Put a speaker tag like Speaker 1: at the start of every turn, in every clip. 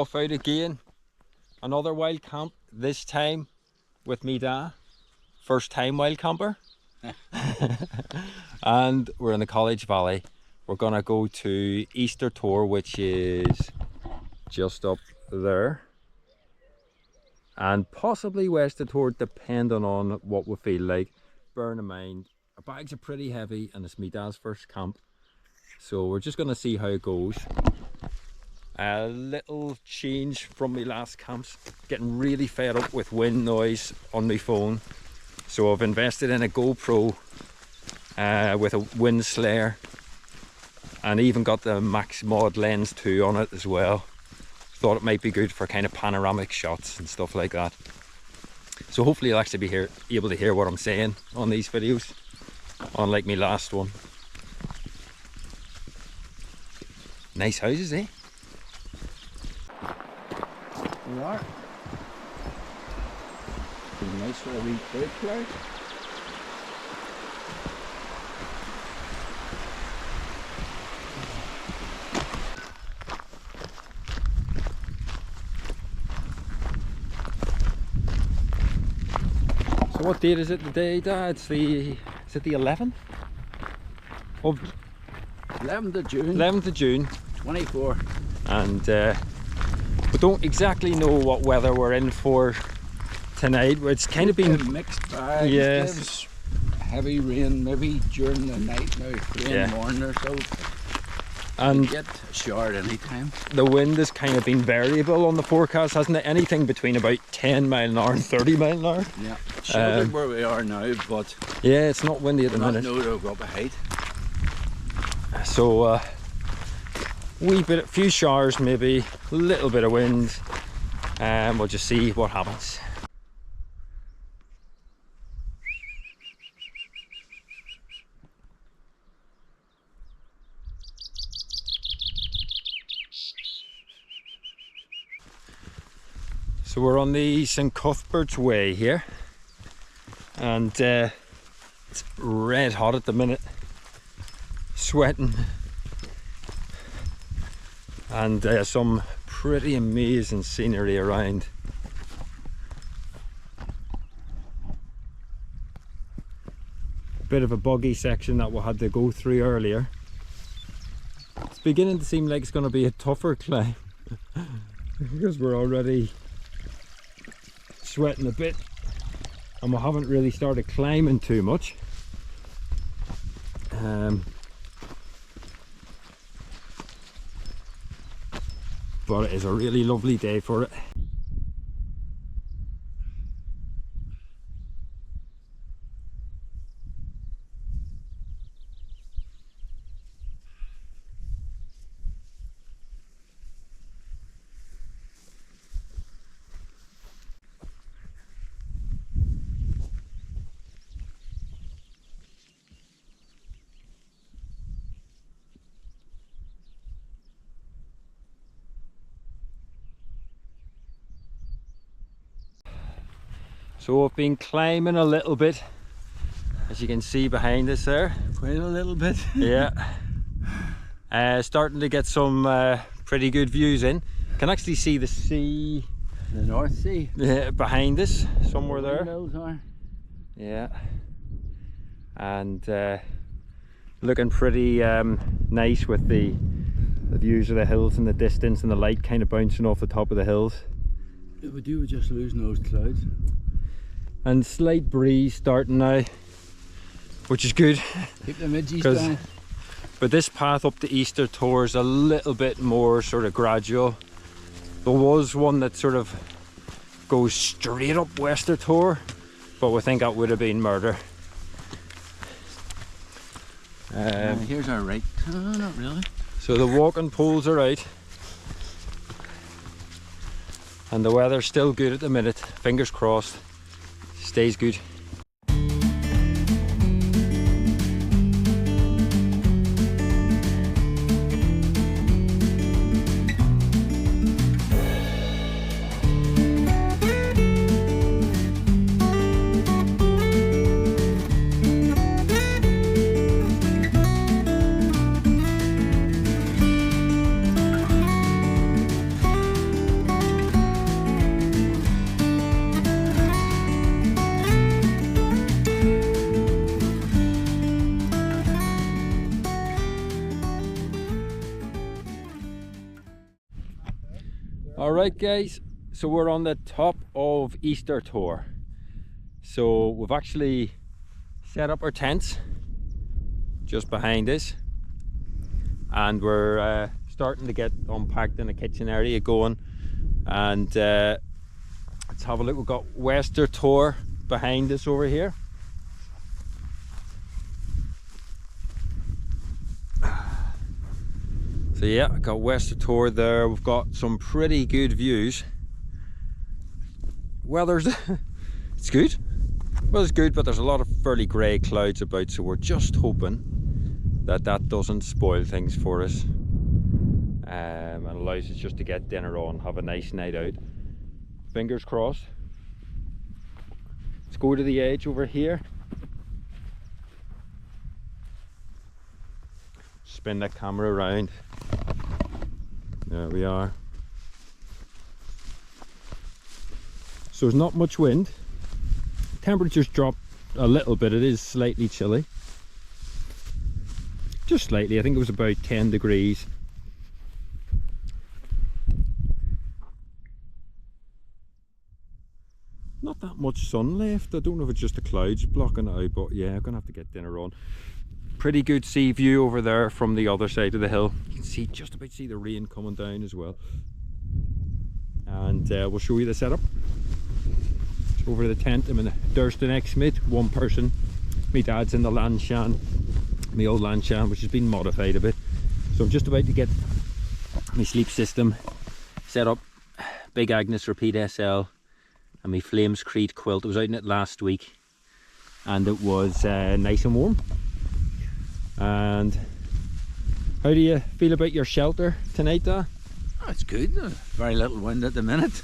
Speaker 1: off out again. Another wild camp, this time with me dad. First time wild camper. And we're in the College Valley. We're gonna go to Easter Tor, which is just up there. And possibly Wester Tor, depending on what we feel like. Bearing in mind, our bags are pretty heavy and it's me dad's first camp. So we're just gonna see how it goes. A little change from my last camps. Getting really fed up with wind noise on my phone. So I've invested in a GoPro with a wind slayer. And even got the Max Mod Lens 2 on it as well. Thought it might be good for kind of panoramic shots and stuff like that. So hopefully you'll actually be able to hear what I'm saying on these videos, unlike my last one. Nice houses, eh?
Speaker 2: They are. Pretty nice for a wee bird cloud.
Speaker 1: So what date is it today, Dad? Is it the 11th? Of
Speaker 2: 11th of June.
Speaker 1: 11th of June.
Speaker 2: 24.
Speaker 1: And we don't exactly know what weather we're in for tonight. It's kind of been
Speaker 2: mixed bag.
Speaker 1: Yes.
Speaker 2: Gives heavy rain maybe during the night, now 3 in the morning or so.
Speaker 1: And
Speaker 2: get a shower at any time.
Speaker 1: The wind has kind of been variable on the forecast, hasn't it? Anything between about 10 mile an hour and 30 mile an hour.
Speaker 2: Yeah, sheltered where we are now, but
Speaker 1: yeah, it's not windy at the minute.
Speaker 2: No, it'll go up a height.
Speaker 1: So a few showers maybe, a little bit of wind, and we'll just see what happens. So we're on the St Cuthbert's Way here, and it's red hot at the minute, sweating, and some pretty amazing scenery around. A bit of a boggy section that we had to go through earlier. It's beginning to seem like it's going to be a tougher climb because we're already sweating a bit and we haven't really started climbing too much. But it is a really lovely day for it. So I've been climbing a little bit, as you can see behind us there.
Speaker 2: Quite a little bit.
Speaker 1: Yeah. Starting to get some pretty good views in. Can actually see the sea.
Speaker 2: The North Sea.
Speaker 1: Behind us, somewhere there.
Speaker 2: Windmills are.
Speaker 1: Yeah. And looking pretty nice with the views of the hills in the distance and the light kind of bouncing off the top of the hills.
Speaker 2: It would do with just losing those clouds.
Speaker 1: And slight breeze starting now, which is good.
Speaker 2: Keep the midges down.
Speaker 1: But this path up to Easter Tor is a little bit more sort of gradual. There was one that sort of goes straight up Wester Tor, but we think that would have been murder.
Speaker 2: Here's our right. Not really.
Speaker 1: So the walking poles are out. And the weather's still good at the minute. Fingers crossed. Stays good. Alright guys, so we're on the top of Easter Tor. So we've actually set up our tents just behind us, and we're starting to get unpacked in the kitchen area going. And let's have a look. We've got Wester Tor behind us over here. So yeah, I got Wester Tor there. We've got some pretty good views. Weather's it's good. Weather's good, but there's a lot of fairly grey clouds about, so we're just hoping that that doesn't spoil things for us, and allows us just to get dinner on, have a nice night out. Fingers crossed. Let's go to the edge over here. Spin the camera around. There we are. So there's not much wind. Temperatures dropped a little bit. It is slightly chilly. Just slightly. I think it was about 10 degrees. Not that much sun left. I don't know if it's just the clouds blocking it out, but yeah, I'm gonna have to get dinner on. Pretty good sea view over there from the other side of the hill. You can see, just about see the rain coming down as well. And we'll show you the setup. So over the tent, I'm in the Durston X-Mid, one person. My dad's in the Lanshan, my old Lanshan, which has been modified a bit. So I'm just about to get my sleep system set up. Big Agnes Repeat SL and my Flames Creed quilt. I was out in it last week and it was nice and warm. And how do you feel about your shelter tonight, Dad?
Speaker 2: Oh, it's good. Very little wind at the minute.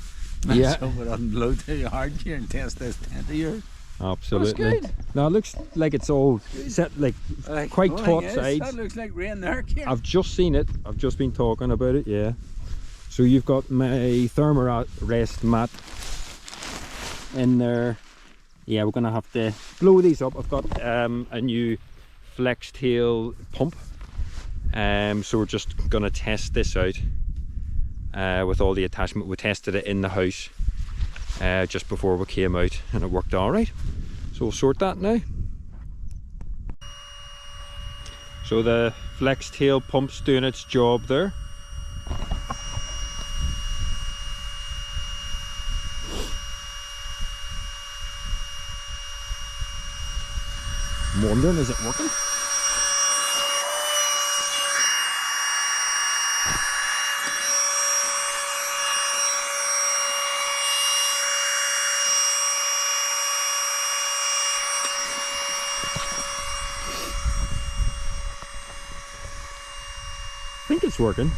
Speaker 1: Yeah.
Speaker 2: So we don't blow too hard here and test this tent of yours.
Speaker 1: Absolutely.
Speaker 2: Oh, it's good.
Speaker 1: Now it looks like it's all set, like quite taut sides.
Speaker 2: That looks like rain there, Kieran.
Speaker 1: I've just seen it. I've just been talking about it. Yeah. So you've got my thermarest mat in there. Yeah, we're gonna have to blow these up. I've got a new flex tail pump. So we're just gonna test this out with all the attachment. We tested it in the house just before we came out and it worked all right. So we'll sort that now. So the flex tail pump's doing its job there. I'm wondering, is it working? I think it's working.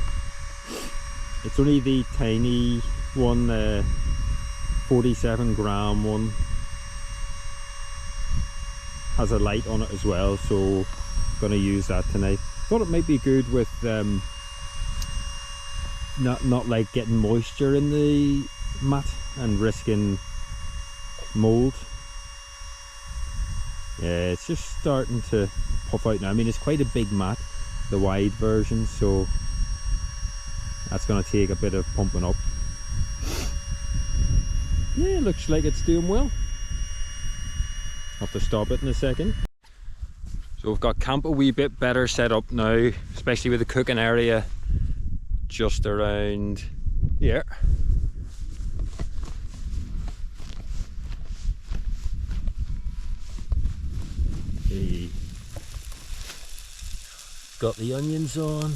Speaker 1: It's only the tiny one, 47 gram one. Has a light on it as well, so I'm gonna use that tonight. Thought it might be good with not like getting moisture in the mat and risking mold. Yeah, it's just starting to puff out now. I mean, it's quite a big mat, the wide version, so that's going to take a bit of pumping up. Yeah, looks like it's doing well. Have to stop it in a second. So we've got camp a wee bit better set up now, especially with the cooking area just around here. Got the onions on.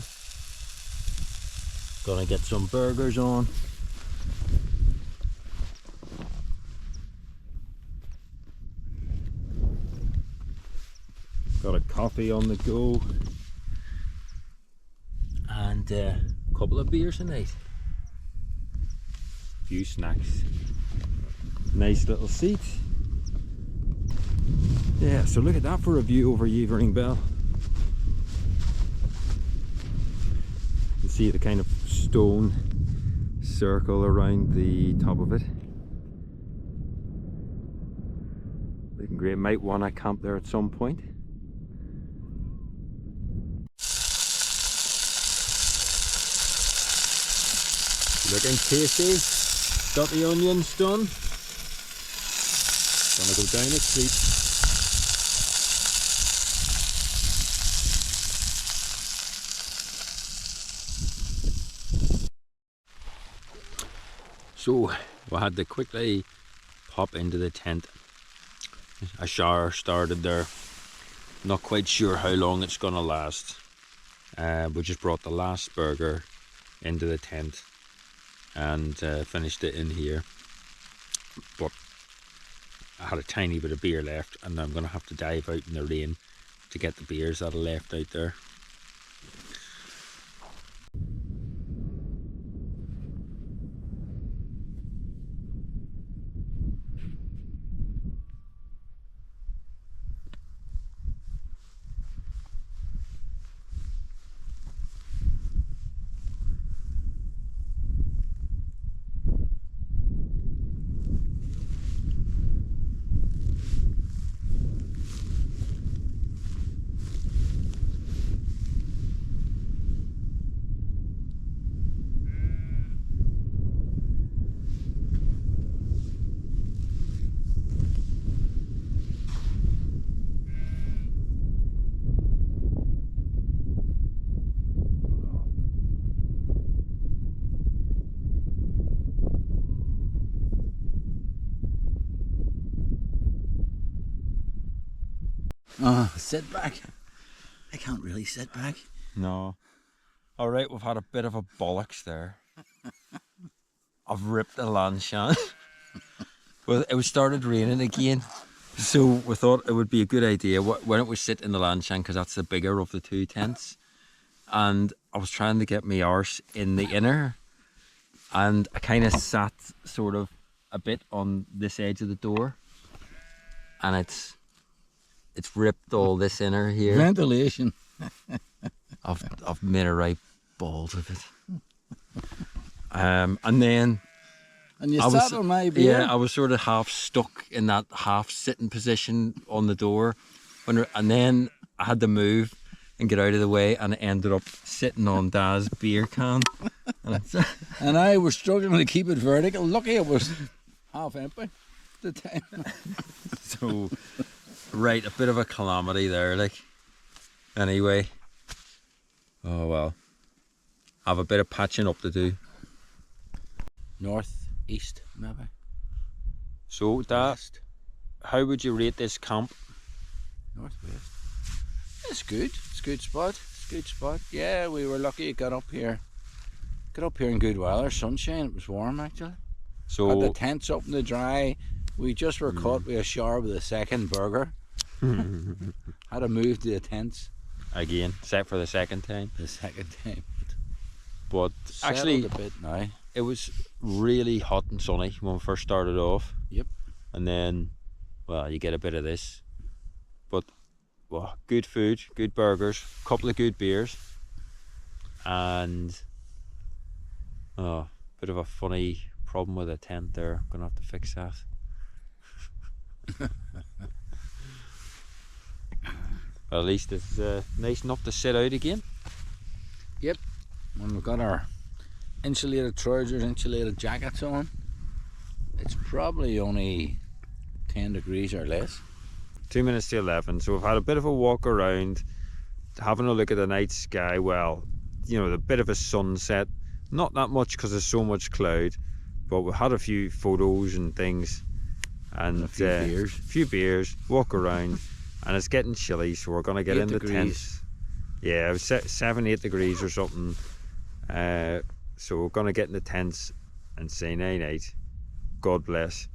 Speaker 1: Gonna get some burgers on. Got a coffee on the go. And a couple of beers tonight. A few snacks. Nice little seat. Yeah, so look at that for a view over Yevering Bell. You can see the kind of stone circle around the top of it. Looking great. Might want to camp there at some point. Looking tasty. Got the onions done. Gonna go down a creep. So we had to quickly pop into the tent. A shower started there. Not quite sure how long it's gonna last. We just brought the last burger into the tent and finished it in here. But I had a tiny bit of beer left, and I'm gonna have to dive out in the rain to get the beers that are left out there.
Speaker 2: Sit back. I can't really sit back.
Speaker 1: No. Alright, we've had a bit of a bollocks there. I've ripped the lanchan. Well, it was started raining again. So we thought it would be a good idea. Why don't we sit in the lanchan, because that's the bigger of the two tents. And I was trying to get my arse in the inner. And I kind of sat sort of a bit on this edge of the door. And it's ripped all this inner here.
Speaker 2: Ventilation.
Speaker 1: I've made a right balls of it. And then
Speaker 2: And you sat on my beer?
Speaker 1: yeah, I was sort of half stuck in that half sitting position on the door, and then I had to move and get out of the way, and I ended up sitting on Dad's beer can.
Speaker 2: And I was struggling to keep it vertical. Lucky it was half empty at the time.
Speaker 1: So, right, a bit of a calamity there, like. Anyway, oh well, I have a bit of patching up to do.
Speaker 2: North, east, maybe.
Speaker 1: So, Dad,
Speaker 2: West.
Speaker 1: how would you rate this camp?
Speaker 2: Northwest. It's good. It's a good spot. It's a good spot. Yeah, we were lucky it got up here. Got up here in good weather, sunshine. It was warm actually.
Speaker 1: So,
Speaker 2: Got the tents up in the dry. We just were caught with a shower with a second burger. Had to move to the tents
Speaker 1: again, set for the second time.
Speaker 2: the second time.
Speaker 1: But
Speaker 2: Settled
Speaker 1: actually,
Speaker 2: a bit now.
Speaker 1: it was really hot and sunny when we first started off.
Speaker 2: Yep.
Speaker 1: And then, well, you get a bit of this. But, well, good food, good burgers, a couple of good beers. And, oh, bit of a funny problem with a tent there. I'm going to have to fix that. But at least it's nice enough to sit out again.
Speaker 2: Yep. When we've got our insulated trousers, insulated jackets on, it's probably only 10 degrees or less.
Speaker 1: 2 minutes to 11, so we've had a bit of a walk around, having a look at the night sky. Well, you know, the bit of a sunset, not that much because there's so much cloud, but we've had a few photos and things, and
Speaker 2: a few
Speaker 1: beers, walk around, and it's getting chilly, so we're going to get in the tent. Yeah, it was 7-8 degrees or something, so we're going to get in the tents and say night night. God bless.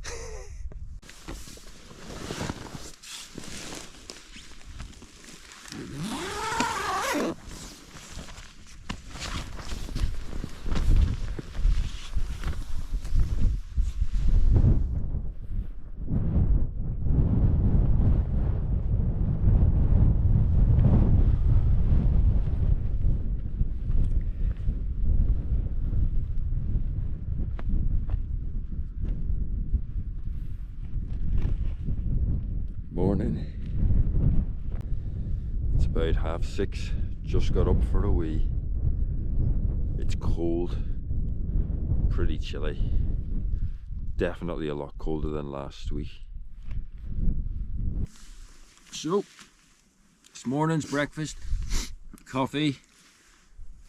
Speaker 1: Morning. It's about 6:30. Just got up for a wee. It's cold. pretty chilly. Definitely a lot colder than last week. So, this morning's breakfast, coffee,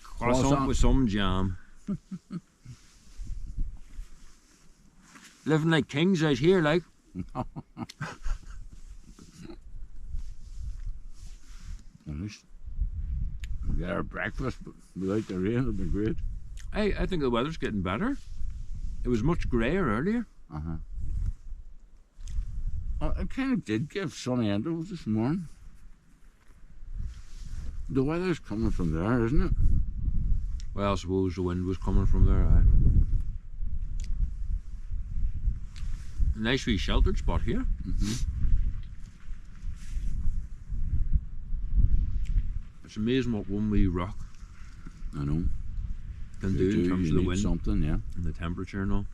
Speaker 1: croissant with some jam. Living like kings out here, like.
Speaker 2: At least we get our breakfast, but without the rain, it'll be great.
Speaker 1: Hey, I think the weather's getting better. It was much grayer earlier.
Speaker 2: Well, it kind of did give sunny intervals this morning. The weather's coming from there, isn't it?
Speaker 1: Well, I suppose the wind was coming from there. Nice wee sheltered spot here. It's amazing what one wee rock
Speaker 2: I know.
Speaker 1: can do in terms of the wind
Speaker 2: something, yeah.
Speaker 1: and the temperature and all.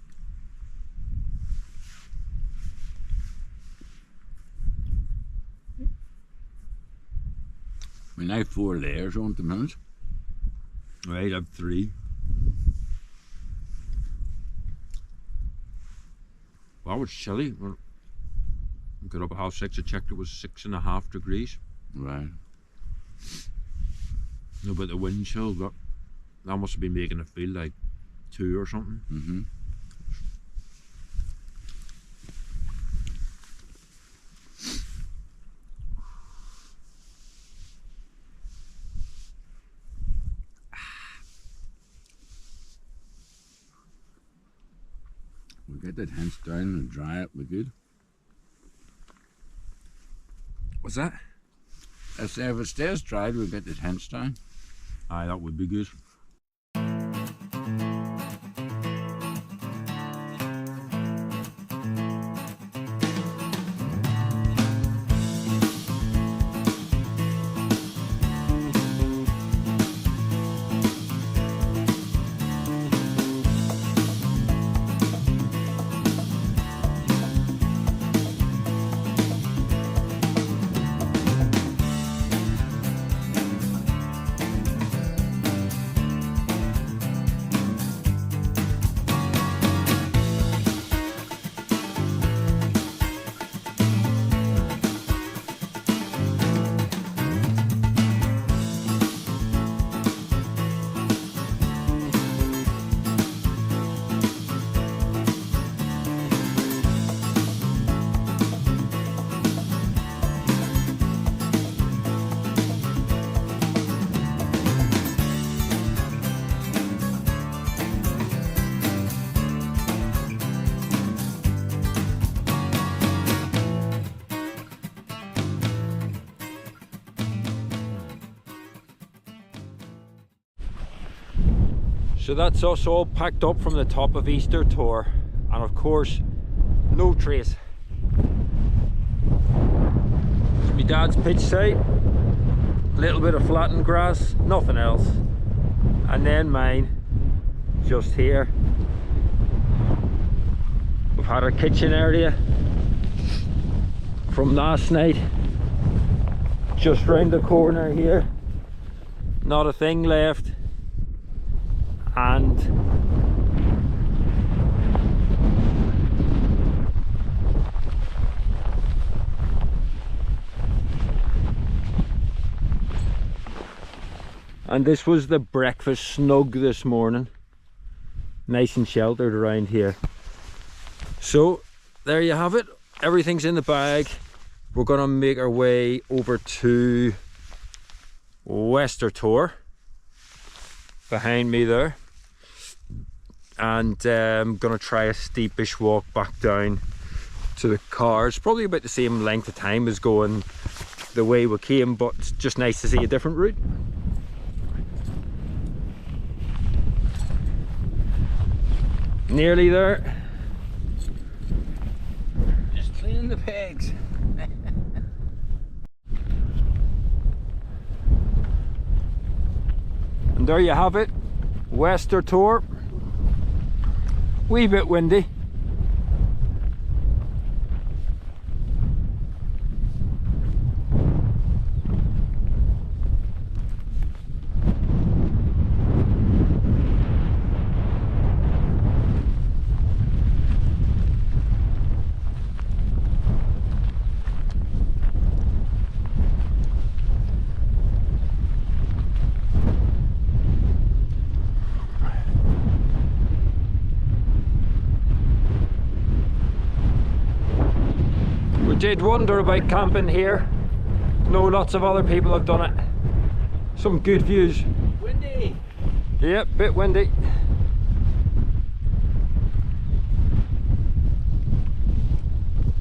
Speaker 2: I mean, I have 4 layers on at the minute.
Speaker 1: Right, I've 3. Wow, it's chilly. I got up at 6:30. I checked, it was 6.5 degrees.
Speaker 2: Right.
Speaker 1: No, but the wind chill, that must have been making it feel like 2 or something.
Speaker 2: We'll get that hench down and dry it, we're good.
Speaker 1: What's that?
Speaker 2: I say if it stays dried, we'll get that hench down.
Speaker 1: Aye, that would be good. So that's us all packed up from the top of Easter Tor, and of course, no trace. It's my dad's pitch site, a little bit of flattened grass, nothing else. And then mine, just here. We've had our kitchen area from last night, just round the corner here. Not a thing left. And this was the breakfast snug this morning, nice and sheltered around here. So there you have it, everything's in the bag. We're gonna make our way over to Wester Tor behind me there, and I'm gonna try a steepish walk back down to the cars. Probably about the same length of time as going the way we came, but it's just nice to see a different route. Nearly there.
Speaker 2: Just cleaning the pegs.
Speaker 1: And there you have it, Wester Tor. Wee bit windy. did wonder about camping here. Know lots of other people have done it. Some good views.
Speaker 2: Windy.
Speaker 1: Yep, bit windy.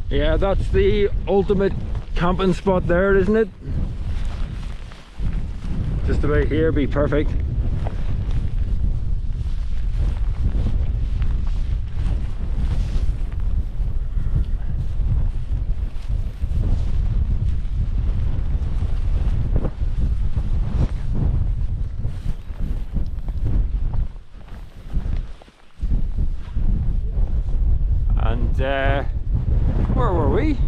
Speaker 1: Yeah, that's the ultimate camping spot there, isn't it? Just about here, be perfect. And where were we?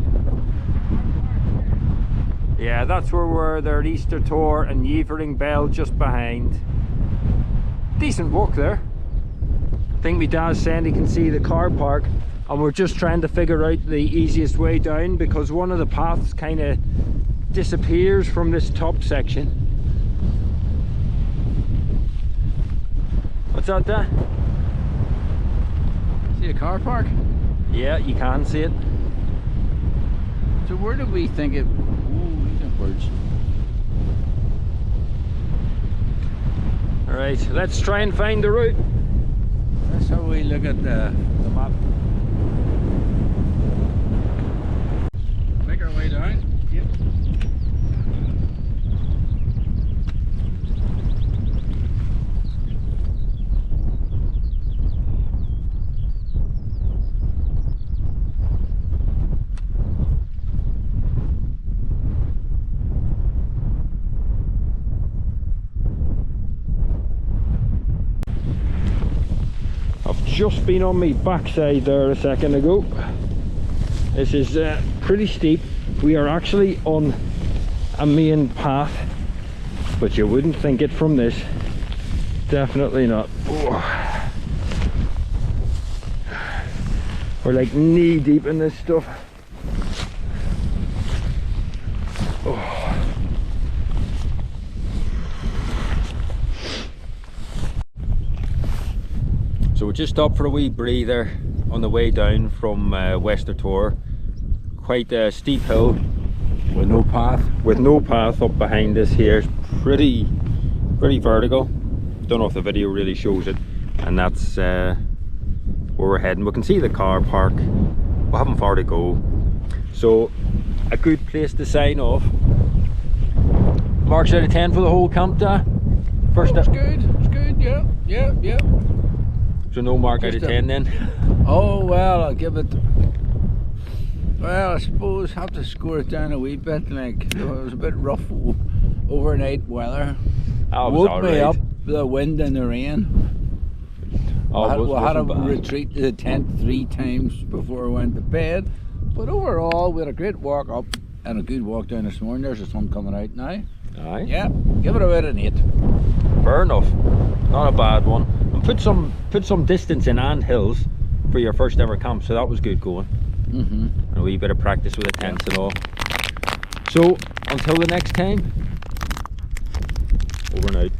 Speaker 1: Yeah, that's where we were there at Easter Tor and Yevering Bell just behind. Decent walk there. I think my dad's saying he can see the car park, and we're just trying to figure out the easiest way down because one of the paths kind of disappears from this top section. What's that there?
Speaker 2: See a car park?
Speaker 1: Yeah, you can see it.
Speaker 2: So where did we think it? Ooh, look at birds.
Speaker 1: Alright, let's try and find the route.
Speaker 2: That's how we look at the map. Make our way down. Yep.
Speaker 1: I've just been on my backside there a second ago. This is pretty steep. We are actually on a main path, but you wouldn't think it from this. Definitely not. Oh. We're like knee deep in this stuff. Oh. So we just stopped for a wee breather on the way down from Wester Tor. Quite a steep hill
Speaker 2: With no path.
Speaker 1: with no path up behind us here. It's pretty vertical. Don't know if the video really shows it. And that's where we're heading. We can see the car park. We haven't far to go. So a good place to sign off. Marks out of 10 for the whole camp, first
Speaker 2: It's good. It's good. Yeah. Yeah. Yeah.
Speaker 1: So no mark out of 10 then?
Speaker 2: Oh well, I'll give it. Well, I suppose have to score it down a wee bit. Like it was a bit rough overnight weather.
Speaker 1: Oh, it was
Speaker 2: Woke
Speaker 1: all
Speaker 2: me
Speaker 1: right.
Speaker 2: up the wind and the rain.
Speaker 1: Oh,
Speaker 2: we had to
Speaker 1: wasn't bad.
Speaker 2: retreat to the tent 3 times before we went to bed. But overall, we had a great walk up and a good walk down this morning. There's the sun coming out now.
Speaker 1: Aye.
Speaker 2: Yeah, give it about an 8.
Speaker 1: Fair enough. Not a bad one. And put some distance in and hills for your first ever camp, so that was good going. And a wee bit of practice with the tents and all. So until the next time, over and out.